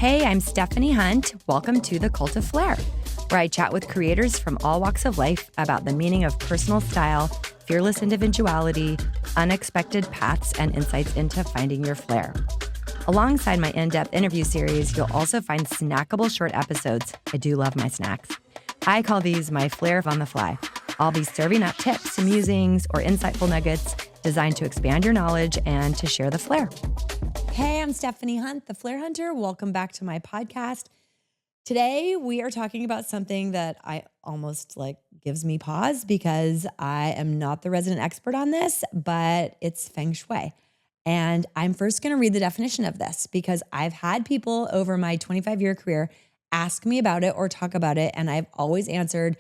Hey, I'm Stephanie Hunt. Welcome to the Cult of Flair, where I chat with creators from all walks of life about the meaning of personal style, fearless individuality, unexpected paths, and insights into finding your flair. Alongside my in-depth interview series, you'll also find snackable short episodes. I do love my snacks. I call these my Flair On The Fly. I'll be serving up tips, musings, or insightful nuggets designed to expand your knowledge and to share the flair. Hey, I'm Stephanie Hunt, the Flairhunter. Welcome back to my podcast. Today, we are talking about something that I almost gives me pause because I am not the resident expert on this, but it's Feng Shui. And I'm first going to read the definition of this because I've had people over my 25-year career ask me about it or talk about it. And I've always answered,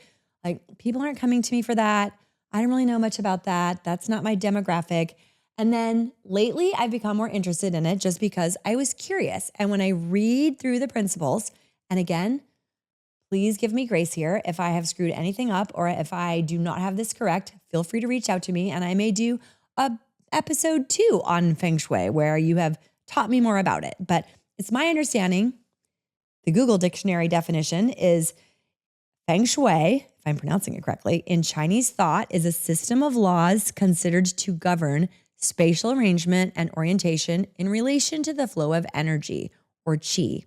people aren't coming to me for that. I don't really know much about that. That's not my demographic. And then lately, I've become more interested in it just because I was curious. And when I read through the principles, and again, please give me grace here. If I have screwed anything up or if I do not have this correct, feel free to reach out to me and I may do a episode 2 on Feng Shui where you have taught me more about it. But it's my understanding, the Google dictionary definition is Feng Shui, if I'm pronouncing it correctly, in Chinese thought is a system of laws considered to govern spatial arrangement and orientation in relation to the flow of energy, or Chee,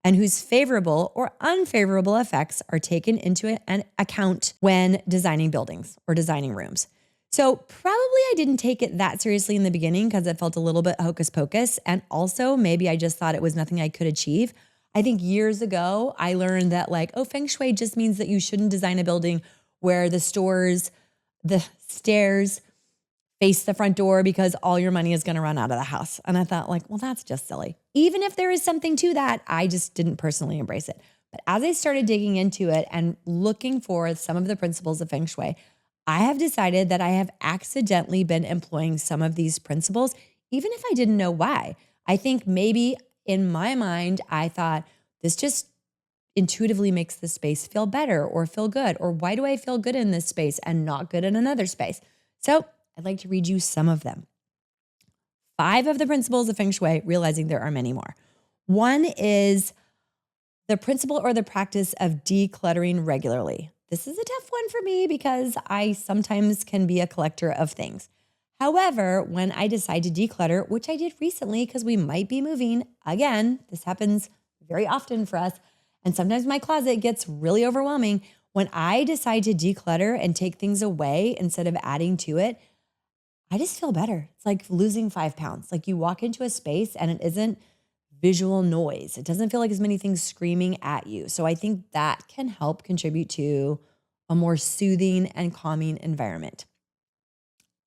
and whose favorable or unfavorable effects are taken into an account when designing buildings or designing rooms. So probably I didn't take it that seriously in the beginning because it felt a little bit hocus pocus. And also maybe I just thought it was nothing I could achieve. I think years ago, I learned that Feng Shui just means that you shouldn't design a building where the stairs face the front door because all your money is going to run out of the house. And I thought well, that's just silly. Even if there is something to that, I just didn't personally embrace it. But as I started digging into it and looking for some of the principles of Feng Shui, I have decided that I have accidentally been employing some of these principles, even if I didn't know why. I think maybe in my mind, I thought this just intuitively makes the space feel better or feel good. Or why do I feel good in this space and not good in another space? So I'd like to read you some of them. 5 of the principles of Feng Shui, realizing there are many more. 1 is the principle or the practice of decluttering regularly. This is a tough one for me because I sometimes can be a collector of things. However, when I decide to declutter, which I did recently because we might be moving, again, this happens very often for us, and sometimes my closet gets really overwhelming. When I decide to declutter and take things away instead of adding to it, I just feel better. It's like losing 5 pounds. You walk into a space and it isn't visual noise. It doesn't feel like as many things screaming at you. So I think that can help contribute to a more soothing and calming environment.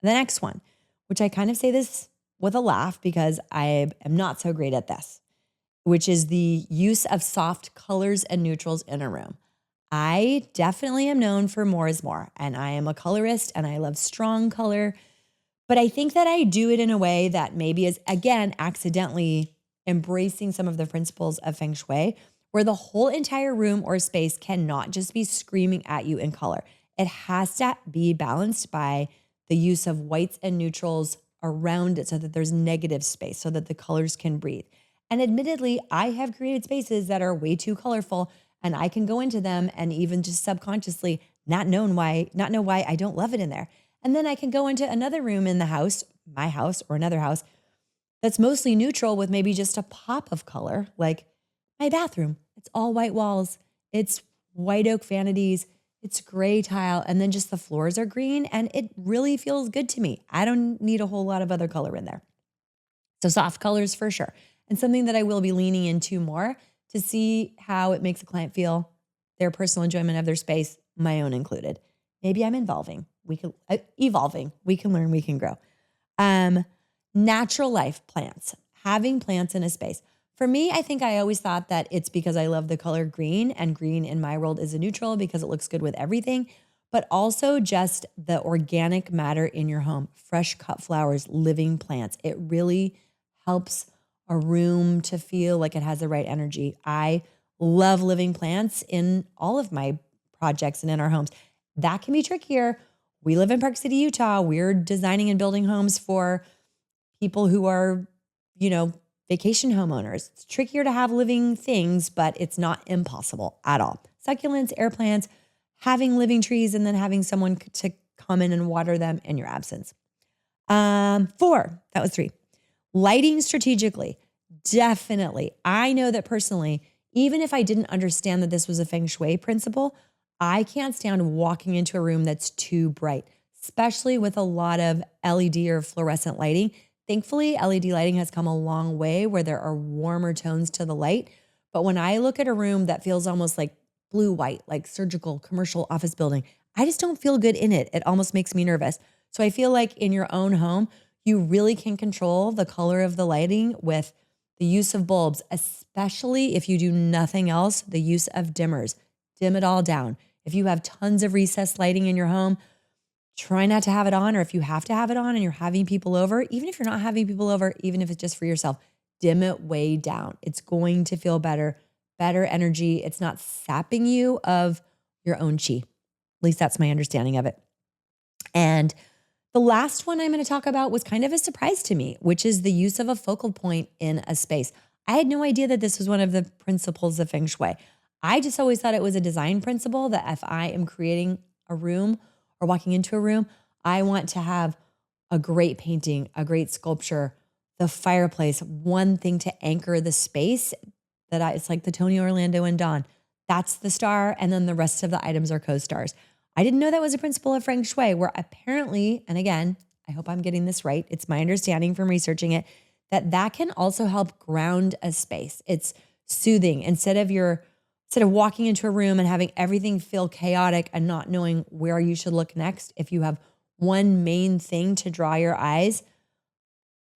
The next one, which I kind of say this with a laugh because I am not so great at this, which is the use of soft colors and neutrals in a room. I definitely am known for more is more, and I am a colorist and I love strong color, but I think that I do it in a way that maybe is, again, accidentally embracing some of the principles of Feng Shui, where the whole entire room or space cannot just be screaming at you in color. It has to be balanced by the use of whites and neutrals around it so that there's negative space, so that the colors can breathe. And admittedly, I have created spaces that are way too colorful, and I can go into them and even just subconsciously not know why I don't love it in there. And then I can go into another room in the house, my house or another house, that's mostly neutral with maybe just a pop of color, like my bathroom. It's all white walls. It's white oak vanities. It's gray tile. And then just the floors are green. And it really feels good to me. I don't need a whole lot of other color in there. So soft colors for sure. And something that I will be leaning into more to see how it makes a client feel, their personal enjoyment of their space, my own included. Maybe I'm evolving. We can learn, we can grow. Natural life plants, having plants in a space. For me, I think I always thought that it's because I love the color green, and green in my world is a neutral because it looks good with everything, but also just the organic matter in your home, fresh cut flowers, living plants. It really helps a room to feel like it has the right energy. I love living plants in all of my projects and in our homes. That can be trickier. We live in Park City, Utah. We're designing and building homes for people who are, vacation homeowners. It's trickier to have living things, but it's not impossible at all. Succulents, air plants, having living trees, and then having someone to come in and water them in your absence. 4, that was 3. Lighting strategically. Definitely. I know that personally, even if I didn't understand that this was a Feng Shui principle, I can't stand walking into a room that's too bright, especially with a lot of LED or fluorescent lighting. Thankfully, LED lighting has come a long way where there are warmer tones to the light. But when I look at a room that feels almost like blue-white, like surgical, commercial office building, I just don't feel good in it. It almost makes me nervous. So I feel like in your own home, you really can control the color of the lighting with the use of bulbs, especially if you do nothing else, the use of dimmers. Dim it all down. If you have tons of recessed lighting in your home, try not to have it on, or if you have to have it on and you're having people over, even if you're not having people over, even if it's just for yourself, dim it way down. It's going to feel better energy. It's not sapping you of your own chi. At least that's my understanding of it. And the last one I'm going to talk about was kind of a surprise to me, which is the use of a focal point in a space. I had no idea that this was one of the principles of Feng Shui. I just always thought it was a design principle that if I am creating a room or walking into a room, I want to have a great painting, a great sculpture, the fireplace, one thing to anchor the space it's like the Tony, Orlando, and Dawn. That's the star, and then the rest of the items are co-stars. I didn't know that was a principle of Feng Shui, where apparently, and again, I hope I'm getting this right, it's my understanding from researching it, that can also help ground a space. It's soothing. Instead of walking into a room and having everything feel chaotic and not knowing where you should look next, if you have one main thing to draw your eyes,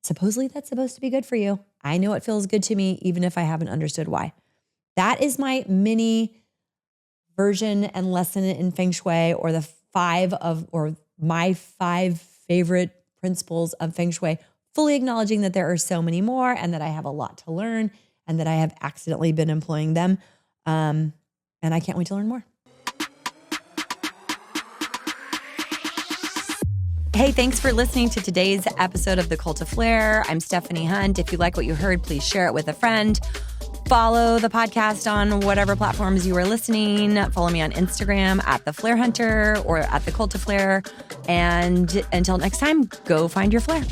supposedly that's supposed to be good for you. I know it feels good to me, even if I haven't understood why. That is my mini version and lesson in Feng Shui, or my 5 favorite principles of Feng Shui, fully acknowledging that there are so many more and that I have a lot to learn and that I have accidentally been employing them. And I can't wait to learn more. Hey, thanks for listening to today's episode of The Cult of Flair. I'm Stephanie Hunt. If you like what you heard, please share it with a friend. Follow the podcast on whatever platforms you are listening. Follow me on Instagram at The Flairhunter or at The Cult of Flair. And until next time, go find your flair.